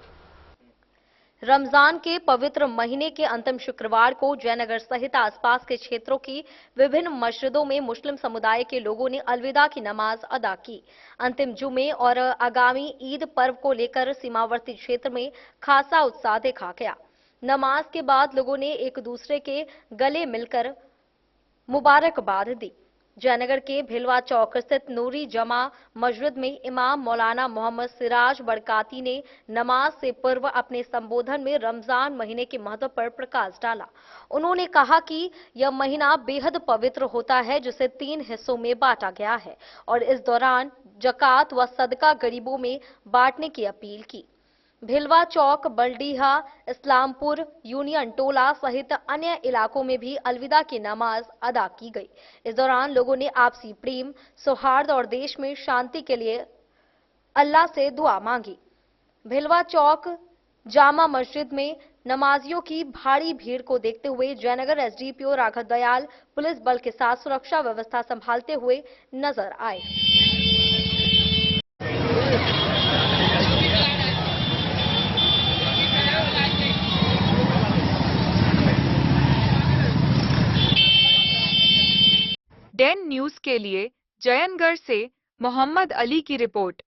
[SPEAKER 1] रमजान के पवित्र महीने के अंतिम शुक्रवार को जयनगर सहित आसपास के क्षेत्रों की विभिन्न मस्जिदों में मुस्लिम समुदाय के लोगों ने अलविदा की नमाज अदा की। अंतिम जुमे और आगामी ईद पर्व को लेकर सीमावर्ती क्षेत्र में खासा उत्साह देखा गया। नमाज के बाद लोगों ने एक दूसरे के गले मिलकर मुबारकबाद दी। जयनगर के भिलवा चौक स्थित नूरी जमा मस्जिद में इमाम मौलाना मोहम्मद सिराज बरकाती ने नमाज से पूर्व अपने संबोधन में रमजान महीने के महत्व पर प्रकाश डाला। उन्होंने कहा कि यह महीना बेहद पवित्र होता है, जिसे 3 हिस्सों में बांटा गया है और इस दौरान ज़कात व सदका गरीबों में बांटने की अपील की। भिलवा चौक, बलडीहा, इस्लामपुर, यूनियन टोला सहित अन्य इलाकों में भी अलविदा की नमाज अदा की गई। इस दौरान लोगों ने आपसी प्रेम, सौहार्द और देश में शांति के लिए अल्लाह से दुआ मांगी। भिलवा चौक जामा मस्जिद में नमाजियों की भारी भीड़ को देखते हुए जयनगर एसडीपीओ राघव दयाल पुलिस बल के साथ सुरक्षा व्यवस्था संभालते हुए नजर आए।
[SPEAKER 5] डेन न्यूज के लिए जयनगढ़ से मोहम्मद अली की रिपोर्ट।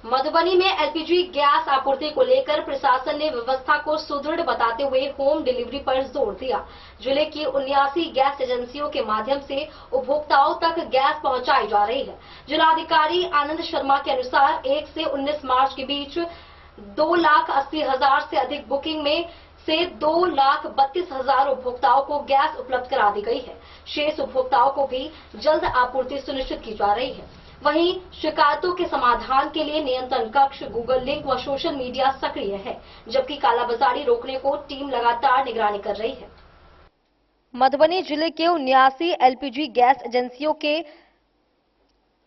[SPEAKER 1] मधुबनी में एलपीजी गैस आपूर्ति को लेकर प्रशासन ने व्यवस्था को सुदृढ़ बताते हुए होम डिलीवरी पर जोर दिया। जिले की 79 गैस एजेंसियों के माध्यम से उपभोक्ताओं तक गैस पहुंचाई जा रही है। जिलाधिकारी आनंद शर्मा के अनुसार 1 से 19 मार्च के बीच 2,80,000 से अधिक बुकिंग में से 2,32,000 उपभोक्ताओं को गैस उपलब्ध करा दी गई है। शेष उपभोक्ताओं को भी जल्द आपूर्ति सुनिश्चित की जा रही है। वहीं शिकायतों के समाधान के लिए नियंत्रण कक्ष, गूगल लिंक व सोशल मीडिया सक्रिय है, जबकि कालाबाजारी रोकने को टीम लगातार निगरानी कर रही है। मधुबनी जिले के 79 एलपीजी गैस एजेंसियों के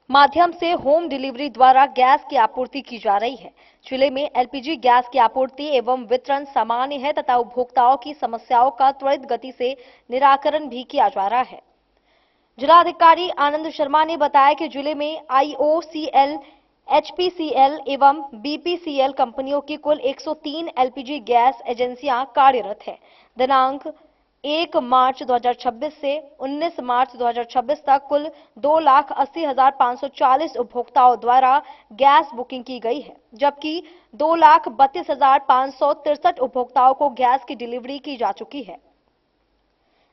[SPEAKER 1] माध्यम से होम डिलीवरी द्वारा गैस की आपूर्ति की जा रही है। जिले में एलपीजी गैस की आपूर्ति एवं वितरण सामान्य है तथा उपभोक्ताओं की समस्याओं का त्वरित गति से निराकरण भी किया जा रहा है। जिलाधिकारी आनंद शर्मा ने बताया कि जिले में आईओसीएल, एचपीसीएल एवं बीपीसीएल कंपनियों की कुल 103 एलपीजी गैस एजेंसियां कार्यरत है। दिनांक 1 मार्च 2026 से 19 मार्च 2026 तक कुल 2,80,540 उपभोक्ताओं द्वारा गैस बुकिंग की गई है, जबकि 2,32,563 उपभोक्ताओं को गैस की डिलीवरी की जा चुकी है।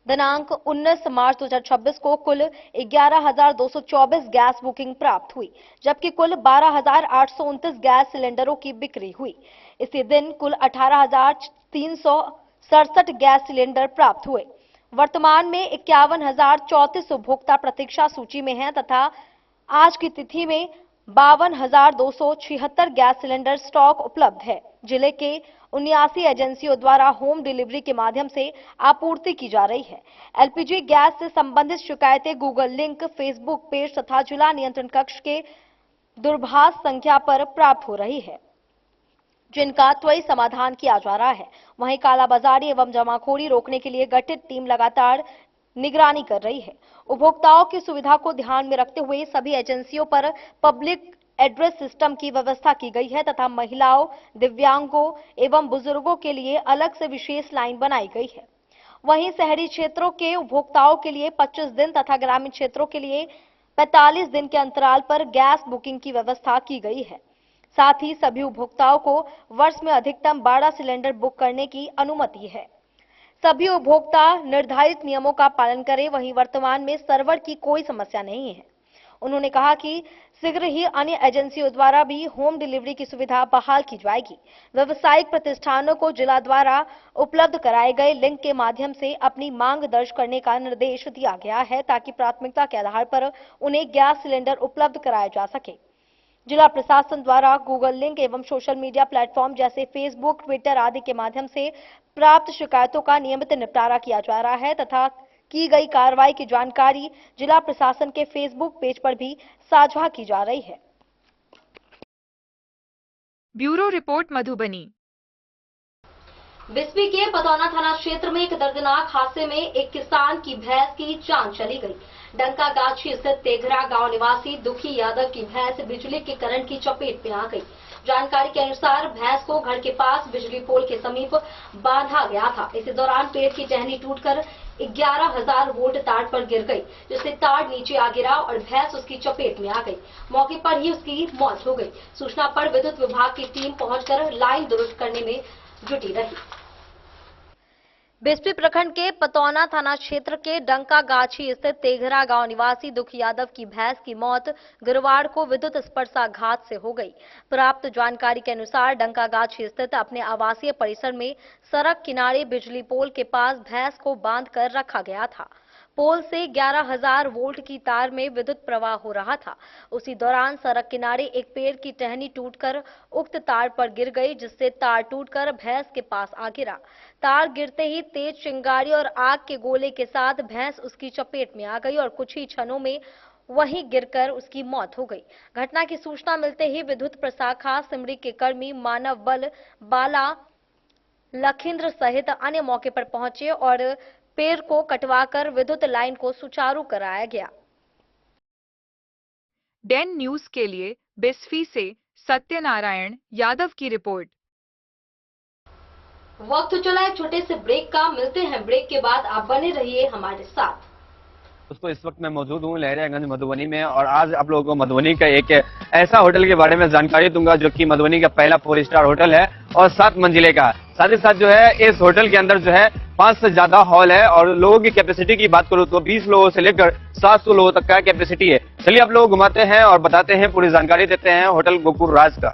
[SPEAKER 1] दिनांक 19 मार्च 2026 को कुल 11,224 गैस बुकिंग प्राप्त हुई, जबकि कुल 12,829 गैस सिलेंडरों की बिक्री हुई। इसी दिन कुल 18,367 गैस सिलेंडर प्राप्त हुए। वर्तमान में 51,034 उपभोक्ता प्रतीक्षा सूची में हैं तथा आज की तिथि में 52,276 गैस सिलेंडर स्टॉक उपलब्ध है। जिले के 79 एजेंसियों द्वारा होम डिलीवरी के माध्यम से आपूर्ति की जा रही है। एलपीजी गैस से संबंधित शिकायतें गूगल लिंक, फेसबुक पेज तथा जिला नियंत्रण कक्ष के दूरभाष संख्या पर प्राप्त हो रही है, जिनका त्वरित समाधान किया जा रहा है। वहीं कालाबाजारी एवं जमाखोरी रोकने के लिए गठित टीम लगातार निगरानी कर रही है। उपभोक्ताओं की सुविधा को ध्यान में रखते हुए सभी एजेंसियों पर पब्लिक एड्रेस सिस्टम की व्यवस्था की गई है तथा महिलाओं, दिव्यांगों एवं बुजुर्गों के लिए अलग से विशेष लाइन बनाई गई है। वहीं शहरी क्षेत्रों के उपभोक्ताओं के लिए 25 दिन तथा ग्रामीण क्षेत्रों के लिए 45 दिन के अंतराल पर गैस बुकिंग की व्यवस्था की गई है। साथ ही सभी उपभोक्ताओं को वर्ष में अधिकतम 12 सिलेंडर बुक करने की अनुमति है। सभी उपभोक्ता निर्धारित नियमों का पालन करें। वहीं वर्तमान में सर्वर की कोई समस्या नहीं है। उन्होंने कहा कि शीघ्र ही अन्य एजेंसियों द्वारा भी होम डिलीवरी की सुविधा बहाल की जाएगी। व्यावसायिक प्रतिष्ठानों को जिला द्वारा उपलब्ध कराए गए लिंक के माध्यम से अपनी मांग दर्ज करने का निर्देश दिया गया है, ताकि प्राथमिकता के आधार पर उन्हें गैस सिलेंडर उपलब्ध कराया जा सके। जिला प्रशासन द्वारा गूगल लिंक एवं सोशल मीडिया प्लेटफॉर्म जैसे फेसबुक, ट्विटर आदि के माध्यम से प्राप्त शिकायतों का नियमित निपटारा किया जा रहा है तथा की गई कार्रवाई की जानकारी जिला प्रशासन के फेसबुक पेज पर भी साझा की जा रही है।
[SPEAKER 5] Bureau report Madhubani.
[SPEAKER 1] बिस्फी के पतौना थाना क्षेत्र में एक दर्दनाक हादसे में एक किसान की भैंस की जान चली गई। डंकागाछी स्थित तेघरा गांव निवासी दुखी यादव की भैंस बिजली के करंट की चपेट में आ गई, जानकारी के अनुसार भैंस को घर के पास बिजली पोल के समीप बांधा गया था। इसी दौरान पेड़ की टहनी टूटकर 11,000 वोल्ट तार पर गिर गई, जिससे तार नीचे आ गिरा और भैंस उसकी चपेट में आ गई। मौके पर ही उसकी मौत हो गई। सूचना पर विद्युत विभाग की टीम पहुंचकर लाइन दुरुस्त करने में जुटी रही। बिस्फी प्रखंड के पतौना थाना क्षेत्र के डंकागाछी स्थित तेघरा गांव निवासी दुख यादव की भैंस की मौत गुरुवार को विद्युत स्पर्शाघात से हो गई। प्राप्त जानकारी के अनुसार डंकागाछी स्थित अपने आवासीय परिसर में सड़क किनारे बिजली पोल के पास भैंस को बांधकर रखा गया था। पोल से 11,000 वोल्ट की तार में विद्युत प्रवाह हो रहा था। उसी दौरान सड़क किनारे एक पेड़ की टहनी टूटकर उक्त तार पर गिर गई, जिससे तार टूटकर भैंस के पास आ गिरा। तार गिरते ही तेज चिंगारी और आग के गोले के साथ भैंस उसकी चपेट में आ गई और कुछ ही क्षणों में वहीं गिरकर उसकी मौत हो गई। घटना की सूचना मिलते ही विद्युत प्रशाखा सिमरी के कर्मी मानव बल बाला लखींद्र सहित अन्य मौके पर पहुंचे और पेड़ को कटवाकर विद्युत लाइन को सुचारू कराया गया।
[SPEAKER 5] डेन न्यूज के लिए बिस्फी से सत्यनारायण यादव की रिपोर्ट।
[SPEAKER 1] वक्त चला एक छोटे से ब्रेक का, मिलते हैं ब्रेक के बाद। आप बने रहिए हमारे साथ।
[SPEAKER 9] दोस्तों, इस वक्त मैं मौजूद हूँ लहरियागंज मधुबनी में और आज आप लोगों को मधुबनी का एक ऐसा होटल के बारे में जानकारी दूंगा जो कि मधुबनी का पहला 4 स्टार होटल है और 7 मंजिले का। साथ ही साथ जो है इस होटल के अंदर जो है 5 से ज्यादा हॉल है और लोगों की कैपेसिटी की बात करूँ तो 20 लोगों से लेकर 700 लोगों तक का कैपेसिटी है। चलिए आप लोग घुमाते हैं और बताते हैं, पूरी जानकारी देते हैं होटल गोकुल राज का।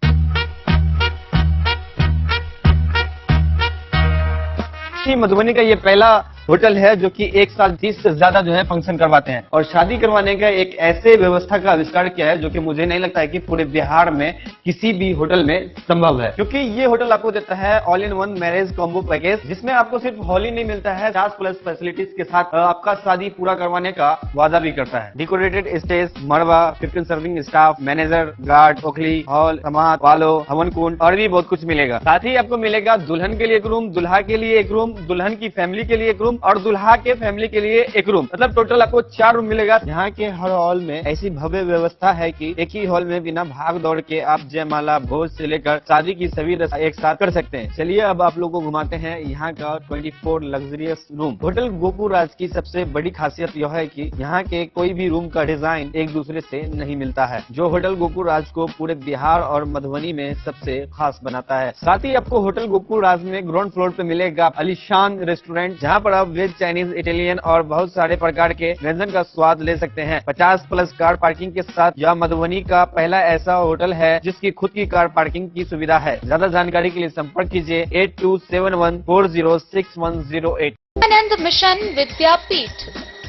[SPEAKER 9] मधुबनी का ये पहला होटल है जो कि एक साथ 30 से ज्यादा जो है फंक्शन करवाते हैं और शादी करवाने का एक ऐसे व्यवस्था का आविष्कार किया है जो कि मुझे नहीं लगता है कि पूरे बिहार में किसी भी होटल में संभव है, क्योंकि ये होटल आपको देता है all in one marriage combo package, जिसमें आपको सिर्फ हॉल ही नहीं मिलता है, 50+ फैसिलिटीज के साथ आपका शादी पूरा करवाने का वादा भी करता है। डेकोरेटेड स्टेज, मरवा, 15 सर्विंग स्टाफ, मैनेजर, गार्ड, ओखली, हॉल, समाज, वालो, हवन कुंड और भी बहुत कुछ मिलेगा। साथ ही आपको मिलेगा दुल्हन के लिए एक रूम, दुल्हा के लिए एक रूम, दुल्हन की फैमिली के लिए एक रूम और दुल्हा के फैमिली के लिए एक रूम, मतलब टोटल आपको 4 रूम मिलेगा। यहाँ के हर हॉल में ऐसी भव्य व्यवस्था है कि एक ही हॉल में बिना भाग दौड़ के आप जयमाला, भोज से लेकर शादी की सभी रस्म एक साथ कर सकते हैं। चलिए अब आप लोगों को घुमाते हैं यहाँ का 24 लग्जरियस रूम। होटल गोकुल राज की सबसे बड़ी खासियत यह है कि यहाँ के कोई भी रूम का डिजाइन एक दूसरे से नहीं मिलता है, जो होटल गोकुल राज को पूरे बिहार और मधुबनी में सबसे खास बनाता है। साथ ही आपको होटल गोकुल राज में ग्राउंड फ्लोर पे मिलेगा आलीशान रेस्टोरेंट, जहाँ पर आप वेज, चाइनीज, इटालियन और बहुत सारे प्रकार के व्यंजन का स्वाद ले सकते हैं। 50+ कार पार्किंग के साथ यह मधुबनी का पहला ऐसा होटल है जिसकी खुद की कार पार्किंग की सुविधा है। ज्यादा जानकारी के लिए संपर्क कीजिए 8271406108।
[SPEAKER 8] विवेकानंद मिशन विद्यापीठ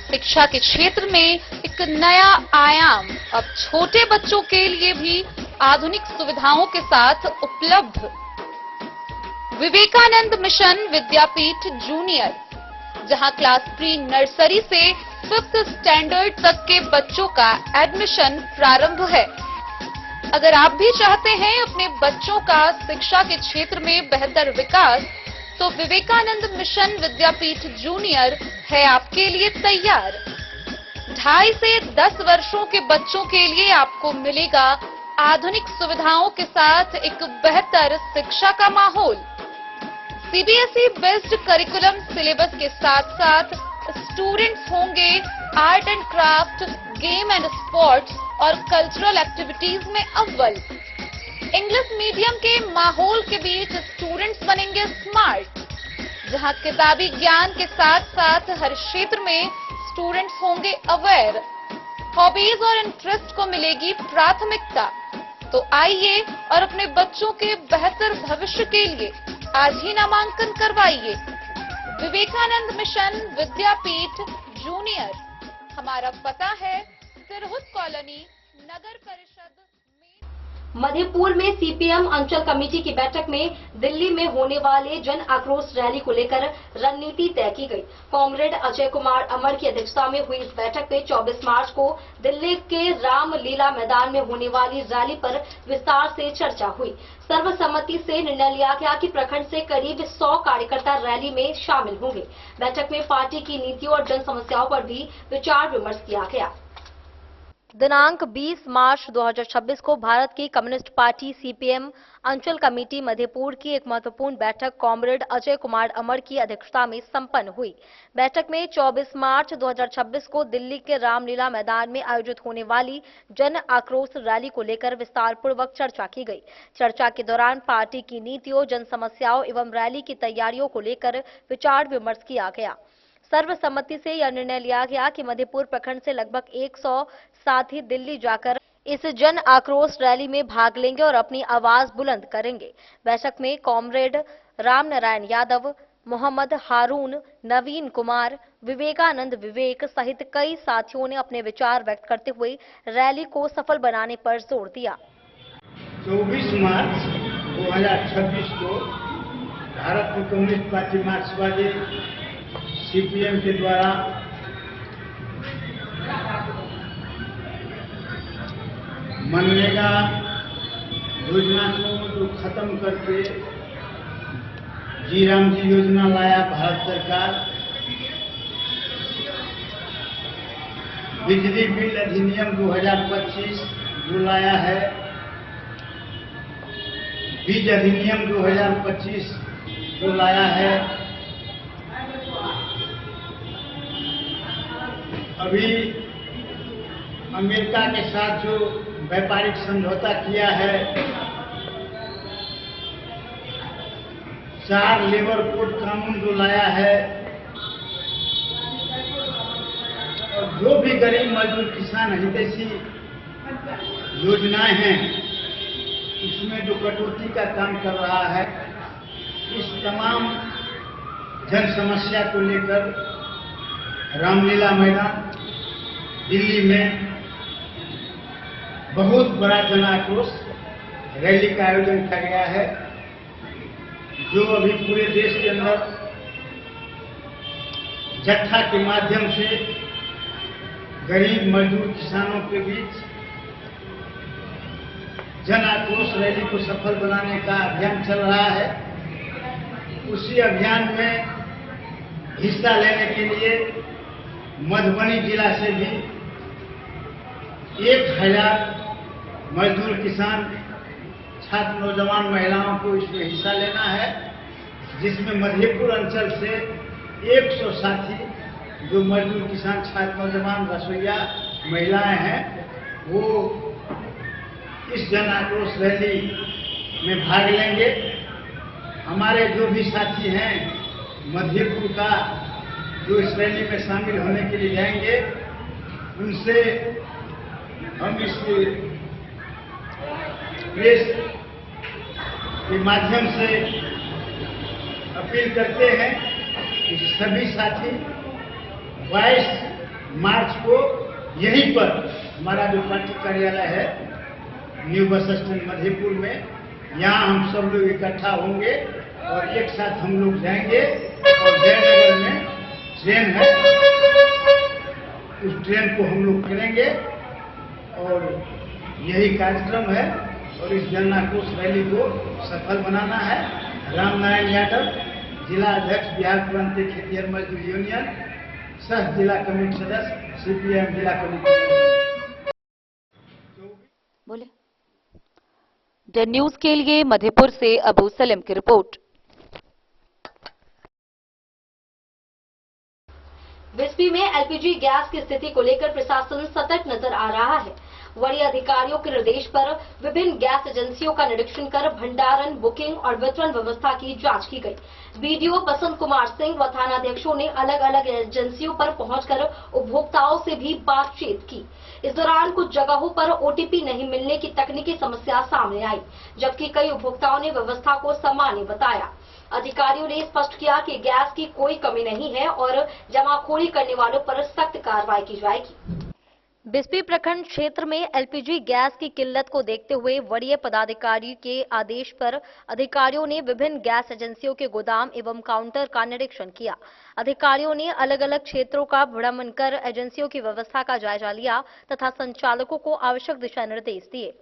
[SPEAKER 8] शिक्षा के क्षेत्र में एक नया आयाम अब छोटे बच्चों के लिए भी आधुनिक सुविधाओं के साथ उपलब्ध। विवेकानंद मिशन विद्यापीठ जूनियर, जहां क्लास प्री नर्सरी से 5th स्टैंडर्ड तक के बच्चों का एडमिशन प्रारंभ है। अगर आप भी चाहते हैं अपने बच्चों का शिक्षा के क्षेत्र में बेहतर विकास, तो विवेकानंद मिशन विद्यापीठ जूनियर है आपके लिए तैयार। 2.5 से 10 वर्षों के बच्चों के लिए आपको मिलेगा आधुनिक सुविधाओं के साथ एक बेहतर शिक्षा का माहौल। सीबीएसई बेस्ड करिकुलम सिलेबस के साथ साथ स्टूडेंट्स होंगे art and craft, game and sports और कल्चरल एक्टिविटीज में अव्वल। इंग्लिश मीडियम के माहौल के बीच स्टूडेंट्स बनेंगे स्मार्ट, जहां किताबी ज्ञान के साथ साथ हर क्षेत्र में स्टूडेंट्स होंगे अवेयर। हॉबीज और इंटरेस्ट को मिलेगी प्राथमिकता। तो आइए और अपने बच्चों के बेहतर भविष्य के लिए आज ही नामांकन करवाइए। विवेकानंद मिशन विद्यापीठ जूनियर, हमारा पता है तिरहुत कॉलोनी, नगर परिषद।
[SPEAKER 1] मधेपुर में सीपीएम अंचल कमेटी की बैठक में दिल्ली में होने वाले जन आक्रोश रैली को लेकर रणनीति तय की गई। कॉमरेड अजय कुमार अमर की अध्यक्षता में हुई इस बैठक में 24 मार्च को दिल्ली के रामलीला मैदान में होने वाली रैली पर विस्तार से चर्चा हुई। सर्वसम्मति से निर्णय लिया गया कि प्रखंड से करीब 100 कार्यकर्ता रैली में शामिल होंगे। बैठक में पार्टी की नीतियों और जन समस्याओं पर भी विचार विमर्श किया गया। दिनांक 20 मार्च 2026 को भारत की कम्युनिस्ट पार्टी सीपीएम अंचल कमेटी मधेपुर की एक महत्वपूर्ण बैठक कॉमरेड अजय कुमार अमर की अध्यक्षता में संपन्न हुई। बैठक में 24 मार्च 2026 को दिल्ली के रामलीला मैदान में आयोजित होने वाली जन आक्रोश रैली को लेकर विस्तार पूर्वक चर्चा की गई। चर्चा के दौरान पार्टी की नीतियों, जन समस्याओं एवं रैली की तैयारियों को लेकर विचार विमर्श किया गया। सर्वसम्मति से यह निर्णय लिया गया कि मधेपुर प्रखंड से लगभग 100 साथी दिल्ली जाकर इस जन आक्रोश रैली में भाग लेंगे और अपनी आवाज बुलंद करेंगे। बैठक में कॉमरेड राम नारायण यादव, मोहम्मद हारून, नवीन कुमार, विवेकानंद विवेक सहित कई साथियों ने अपने विचार व्यक्त करते हुए रैली को सफल बनाने पर जोर दिया।
[SPEAKER 4] 24 मार्च 2026 को भारत की कम्युनिस्ट पार्टी मार्क्सवादी सीपीएम के द्वारा मनरेगा योजना को जो खत्म करके जी राम जी योजना लाया भारत सरकार, बिजली बिल अधिनियम 2025 जो लाया है, बीज अधिनियम 2025 जो लाया है, अभी अमेरिका के साथ जो व्यापारिक समझौता किया है, 4 लेबर कोड कानून जो लाया है, और जो भी गरीब मजदूर किसान हितैषी योजनाएं हैं, उसमें जो कटौती का काम कर रहा है, इस तमाम जन समस्या को लेकर रामलीला मैदान दिल्ली में बहुत बड़ा जन आक्रोश रैली का आयोजन किया गया है, जो अभी पूरे देश के अंदर जत्था के माध्यम से गरीब मजदूर किसानों के बीच जन आक्रोश रैली को सफल बनाने का अभियान चल रहा है। उसी अभियान में हिस्सा लेने के लिए मधुबनी जिला से भी 1000 मजदूर किसान, छात्र, नौजवान महिलाओं को इसमें हिस्सा लेना है, जिसमें मधेपुर अंचल से 100 साथी जो मजदूर किसान, छात्र, नौजवान, रसोईया महिलाएं हैं, वो इस जन आक्रोश रैली में भाग लेंगे। हमारे जो भी साथी हैं मधेपुर का, जो इस रैली में शामिल होने के लिए जाएंगे, उनसे हम इस प्रेस के माध्यम से अपील करते हैं कि सभी साथी 22 मार्च को यहीं पर हमारा जो पार्टी कार्यालय है न्यू बस स्टैंड मधेपुर में, यहाँ हम सब लोग इकट्ठा होंगे और एक साथ हम लोग जाएंगे। और जयनगर में ट्रेन है, उस ट्रेन को हम लोग करेंगे और यही कार्यक्रम है और इस जन आक्रोश रैली को सफल बनाना है। राम नारायण यादव, जिला अध्यक्ष बिहार प्रांतीय खेतिहर मजदूर यूनियन, सह जिला कमेटी सदस्य सीपीएम जिला कमेटी।
[SPEAKER 1] बोले डेन न्यूज के लिए मधेपुर से अबू सलीम की रिपोर्ट। बिस्पी में एलपीजी गैस की स्थिति को लेकर प्रशासन सतर्क नजर आ रहा है। वरीय अधिकारियों के निर्देश पर विभिन्न गैस एजेंसियों का निरीक्षण कर भंडारण, बुकिंग और वितरण व्यवस्था की जांच की गई। बीडीओ बसंत कुमार सिंह व थानाध्यक्षों ने अलग अलग एजेंसियों पर पहुंचकर उपभोक्ताओं से भी बातचीत की। इस दौरान कुछ जगहों पर ओटीपी नहीं मिलने की तकनीकी समस्या सामने आई, जबकि कई उपभोक्ताओं ने व्यवस्था को सामान्य बताया। अधिकारियों ने स्पष्ट किया कि गैस की कोई कमी नहीं है और जमाखोरी करने वालों पर सख्त कार्रवाई की जाएगी। बिस्पी प्रखंड क्षेत्र में एलपीजी गैस की किल्लत को देखते हुए वरीय पदाधिकारी के आदेश पर अधिकारियों ने विभिन्न गैस एजेंसियों के गोदाम एवं काउंटर का निरीक्षण किया। अधिकारियों ने अलग अलग क्षेत्रों का भ्रमण कर एजेंसियों की व्यवस्था का जायजा लिया तथा संचालकों को आवश्यक दिशा निर्देश दिए।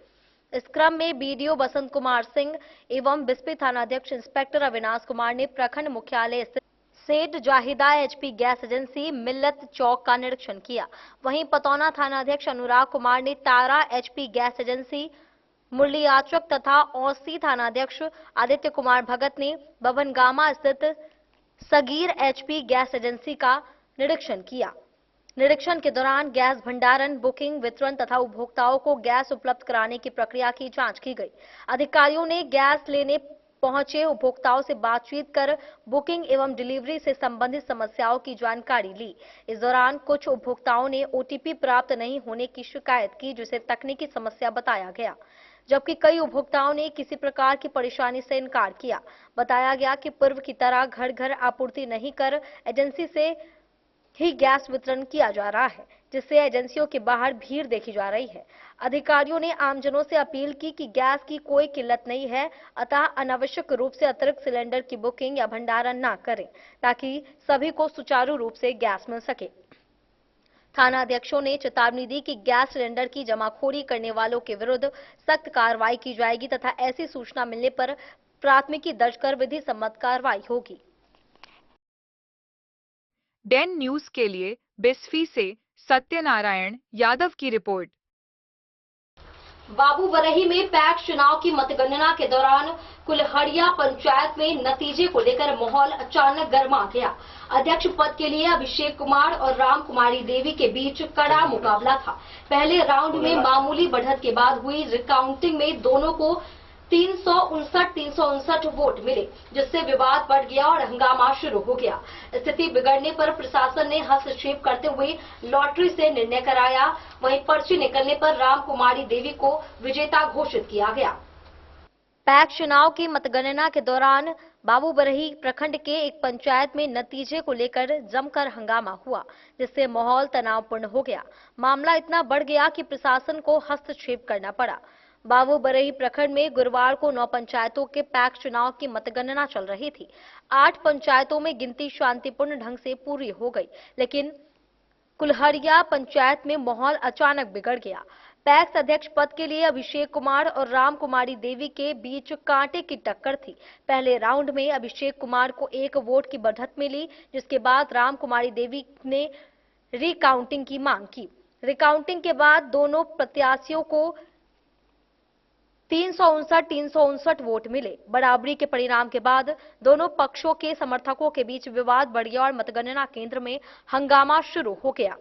[SPEAKER 1] इस क्रम में बीडीओ बसंत कुमार सिंह एवं बिस्पी थानाध्यक्ष इंस्पेक्टर अविनाश कुमार ने प्रखंड मुख्यालय स्थित सेठ जाहिदा एचपी गैस एजेंसी मिल्लत चौक का निरीक्षण किया। वहीं पतौना थानाध्यक्ष अनुराग कुमार ने तारा एचपी गैस एजेंसी, मुरली आचक तथा औसी थानाध्यक्ष आदित्य कुमार भगत ने बभनगामा स्थित सगीर एचपी गैस एजेंसी का निरीक्षण किया। निरीक्षण के दौरान गैस भंडारण, बुकिंग, वितरण तथा उपभोक्ताओं को गैस उपलब्ध कराने की प्रक्रिया की जांच की गई। अधिकारियों ने गैस लेने पहुंचे उपभोक्ताओं से बातचीत कर बुकिंग एवं डिलीवरी से संबंधित समस्याओं की जानकारी ली। इस दौरान कुछ उपभोक्ताओं ने ओटीपी प्राप्त नहीं होने की शिकायत की, जिसे तकनीकी समस्या बताया गया, जबकि कई उपभोक्ताओं ने किसी प्रकार की परेशानी से इनकार किया। बताया गया कि पूर्व की तरह घर घर आपूर्ति नहीं कर एजेंसी से ही गैस वितरण किया जा रहा है, जिससे एजेंसियों के बाहर भीड़ देखी जा रही है। अधिकारियों ने आमजनों से अपील की कि गैस की कोई किल्लत नहीं है, अतः अनावश्यक रूप से अतिरिक्त सिलेंडर की बुकिंग या भंडारण न करें, ताकि सभी को सुचारू रूप से गैस मिल सके। थानाध्यक्षों ने चेतावनी दी कि गैस सिलेंडर की जमाखोरी करने वालों के विरुद्ध सख्त कार्रवाई की जाएगी तथा ऐसी सूचना मिलने पर प्राथमिकी दर्ज कर विधि सम्मत कार्रवाई होगी।
[SPEAKER 5] डेन न्यूज के लिए बिस्फी से सत्यनारायण यादव की रिपोर्ट।
[SPEAKER 1] बाबूबरही में पैक्स चुनाव की मतगणना के दौरान कुल्हड़िया पंचायत में नतीजे को लेकर माहौल अचानक गर्मा गया। अध्यक्ष पद के लिए अभिषेक कुमार और राम कुमारी देवी के बीच कड़ा मुकाबला था। पहले राउंड में मामूली बढ़त के बाद हुई रिकाउंटिंग में दोनों को 359 वोट मिले, जिससे विवाद बढ़ गया और हंगामा शुरू हो गया। स्थिति बिगड़ने पर प्रशासन ने हस्तक्षेप करते हुए लॉटरी से निर्णय कराया। वहीं पर्ची निकलने पर राम कुमारी देवी को विजेता घोषित किया गया। पैक्स चुनाव की मतगणना के दौरान बाबूबरही प्रखंड के एक पंचायत में नतीजे को लेकर जमकर हंगामा हुआ, जिससे माहौल तनावपूर्ण हो गया। मामला इतना बढ़ गया कि प्रशासन को हस्तक्षेप करना पड़ा। बाबूबरही प्रखंड में गुरुवार को 9 पंचायतों के पैक्स चुनाव की मतगणना चल रही थी। 8 पंचायतों में गिनती शांतिपूर्ण ढंग से पूरी हो गई, लेकिन कुल्हड़िया पंचायत में माहौल अचानक बिगड़ गया। पैक्स अध्यक्ष पद के लिए अभिषेक कुमार और राम कुमारी देवी के बीच कांटे की टक्कर थी। पहले राउंड में अभिषेक कुमार को 1 वोट की बढ़त मिली, जिसके बाद राम कुमारी देवी ने रिकाउंटिंग की मांग की। रिकाउंटिंग के बाद दोनों प्रत्याशियों को 359 वोट मिले। बराबरी के परिणाम के बाद दोनों पक्षों के समर्थकों के बीच विवाद बढ़ गया और मतगणना केंद्र में हंगामा शुरू हो गया।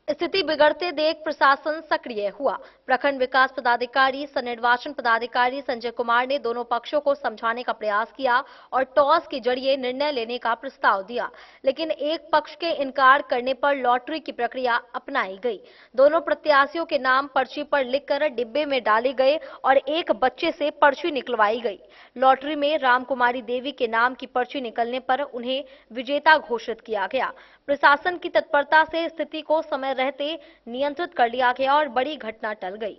[SPEAKER 1] स्थिति बिगड़ते देख प्रशासन सक्रिय हुआ। प्रखंड विकास पदाधिकारी सह निर्वाचन पदाधिकारी संजय कुमार ने दोनों पक्षों को समझाने का प्रयास किया और टॉस के जरिए निर्णय लेने का प्रस्ताव दिया, लेकिन एक पक्ष के इनकार करने पर लॉटरी की प्रक्रिया अपनाई गई। दोनों प्रत्याशियों के नाम पर्ची पर लिखकर डिब्बे में डाले गए और एक बच्चे से पर्ची निकलवाई गई। लॉटरी में राम कुमारी देवी के नाम की पर्ची निकलने पर उन्हें विजेता घोषित किया गया। प्रशासन की तत्परता से स्थिति को समय रहते नियंत्रित कर लिया गया और बड़ी घटना टल गई।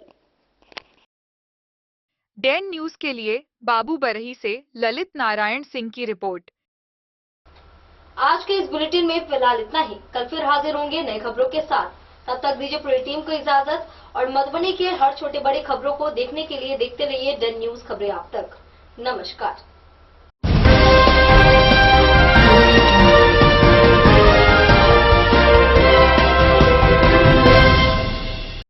[SPEAKER 5] डेन न्यूज के लिए बाबूबरही से ललित नारायण सिंह की रिपोर्ट।
[SPEAKER 1] आज के इस बुलेटिन में फिलहाल इतना ही। कल फिर हाजिर होंगे नई खबरों के साथ। तब तक दीजिए पूरी टीम को इजाजत और मधुबनी के हर छोटे बड़े खबरों को देखने के लिए देखते रहिए डेन न्यूज खबरें आप तक। नमस्कार।